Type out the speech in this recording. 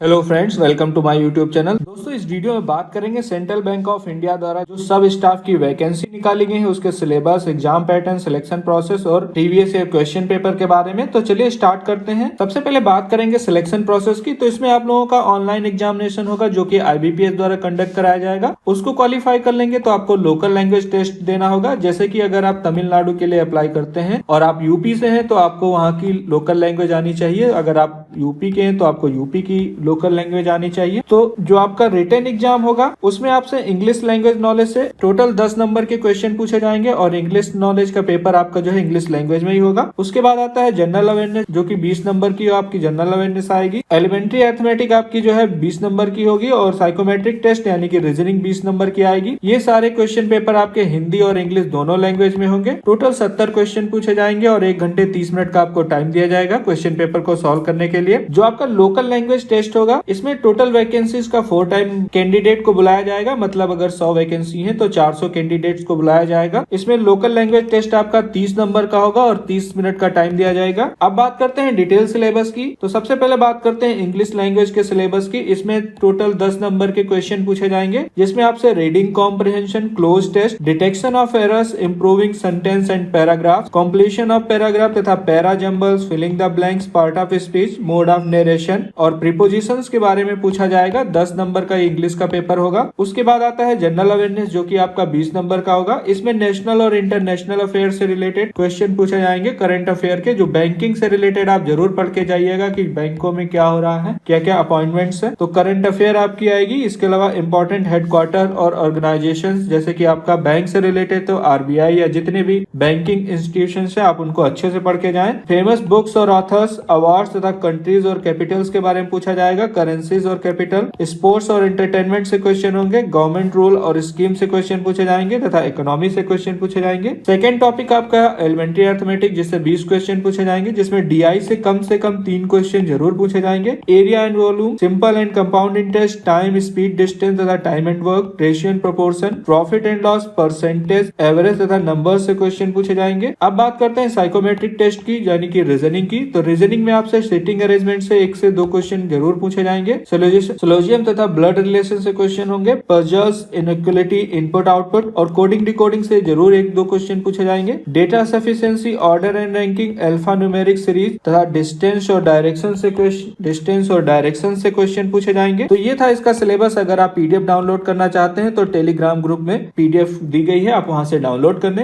Hello friends, welcome to my YouTube channel. दोस्तों, इस video में बात करेंगे सेंट्रल बैंक ऑफ इंडिया द्वारा जो सब स्टाफ की वैकेंसी निकाली गई है उसके syllabus, exam pattern, selection process और प्रीवियस ईयर क्वेश्चन पेपर के बारे में। तो चलिए स्टार्ट करते हैं। सबसे पहले बात करेंगे सिलेक्शन प्रोसेस की। तो इसमें आप लोगों का ऑनलाइन एग्जामिनेशन होगा जो की IBPS द्वारा कंडक्ट कराया जाएगा। उसको क्वालिफाई कर लेंगे तो आपको लोकल लैंग्वेज टेस्ट देना होगा। जैसे की अगर आप तमिलनाडु के लिए अप्लाई करते हैं और आप यूपी से हैं तो आपको वहाँ की लोकल लैंग्वेज आनी चाहिए। अगर आप यूपी के हैं तो आपको यूपी की लोकल लैंग्वेज आनी चाहिए। तो जो आपका रिटन एग्जाम होगा उसमें आपसे इंग्लिश लैंग्वेज नॉलेज से टोटल 10 नंबर के क्वेश्चन पूछे जाएंगे और इंग्लिश नॉलेज का पेपर आपका जो है इंग्लिश लैंग्वेज में ही होगा। उसके बाद आता है जनरल अवेयरनेस जो कि 20 नंबर की आपकी जनरल अवेयरनेस आएगी। एलिमेंट्री अरिथमेटिक आपकी जो है 20 नंबर की होगी और साइकोमेट्रिक टेस्ट यानी कि रीजनिंग 20 नंबर की आएगी। ये सारे क्वेश्चन पेपर आपके हिंदी और इंग्लिश दोनों लैंग्वेज में होंगे। टोटल 70 क्वेश्चन पूछे जाएंगे और 1 घंटे 30 मिनट का आपको टाइम दिया जाएगा क्वेश्चन पेपर को सॉल्व करने के लिए। जो आपका लोकल लैंग्वेज टेस्ट होगा इसमें टोटल वैकेंसीज का 4 टाइम कैंडिडेट को बुलाया जाएगा। मतलब अगर 100 वैकेंसी है तो 400 कैंडिडेट्स को बुलाया जाएगा। इसमें लोकल लैंग्वेज टेस्ट आपका 30 नंबर का होगा और 30 मिनट का टाइम दिया जाएगा। अब बात करते हैं डिटेल सिलेबस की। तो सबसे पहले बात करते हैं इंग्लिश लैंग्वेज के सिलेबस की। इसमें टोटल 10 नंबर के क्वेश्चन पूछे जाएंगे जिसमें आपसे reading comprehension, cloze test, detection of errors, improving sentence and paragraph, completion of paragraph तथा para jumbles, filling the blanks, part of speech, mode of narration और प्रीपोजिशंस के बारे में पूछा जाएगा। 10 नंबर का इंग्लिश का पेपर होगा। उसके बाद आता है जनरल अवेयरनेस जो कि आपका 20 नंबर का होगा। इसमें नेशनल और इंटरनेशनल अफेयर से रिलेटेड क्वेश्चन पूछे जाएंगे, करंट अफेयर के। जो बैंकिंग से रिलेटेड आप जरूर पढ़ के जाइएगा कि बैंकों में क्या हो रहा है, क्या क्या अपॉइंटमेंट्स है। तो करंट अफेयर आपकी आएगी। इसके अलावा इंपॉर्टेंट हेडक्वार्टर और ऑर्गेनाइजेशन जैसे कि आपका बैंक से रिलेटेड तो RBI या जितने भी बैंकिंग इंस्टीट्यूशन है आप उनको अच्छे से पढ़ के जाएं। फेमस बुक्स और ऑथर्स, अवार्ड्स तथा कंट्रीज और कैपिटल्स के बारे में पूछा जाएगा। करेंसीज और कैपिटल, स्पोर्ट्स और एंटरटेनमेंट से क्वेश्चन होंगे। गवर्नमेंट रूल और स्कीम से क्वेश्चन पूछे जाएंगे तथा इकोनॉमी से क्वेश्चन पूछे जाएंगे। सेकंड टॉपिक आपका एलिमेंट्री अरिथमेटिक जिससे 20 क्वेश्चन पूछे जाएंगे जिसमें DI से कम 3 क्वेश्चन जरूर पूछे जाएंगे। Area and volume, simple and compound interest, time, speed, distance तथा time and work, ratio and proportion, profit and loss, percentage, average तथा नंबर से क्वेश्चन पूछे जाएंगे। अब बात करते हैं साइकोमेट्रिक टेस्ट की यानी कि रीजनिंग की। तो रीजनिंग में आपसे सिटिंग अरेंजमेंट से 1 से 2 क्वेश्चन जरूर पूछे जाएंगे। सिलोजियम तथा ब्लड रिलेशन से क्वेश्चन होंगे। पजल्स, इनइक्वालिटी, इनपुट आउटपुट और कोडिंग डिकोडिंग से जरूर 1-2 क्वेश्चन पूछे जाएंगे। Data sufficiency, order and ranking, alpha numeric series तथा डिस्टेंस और डायरेक्शन से क्वेश्चन पूछे जाएंगे। तो ये था इसका सिलेबस। अगर आप PDF डाउनलोड करना चाहते हैं तो टेलीग्राम ग्रुप में PDF दी गई है, आप वहां से डाउनलोड करने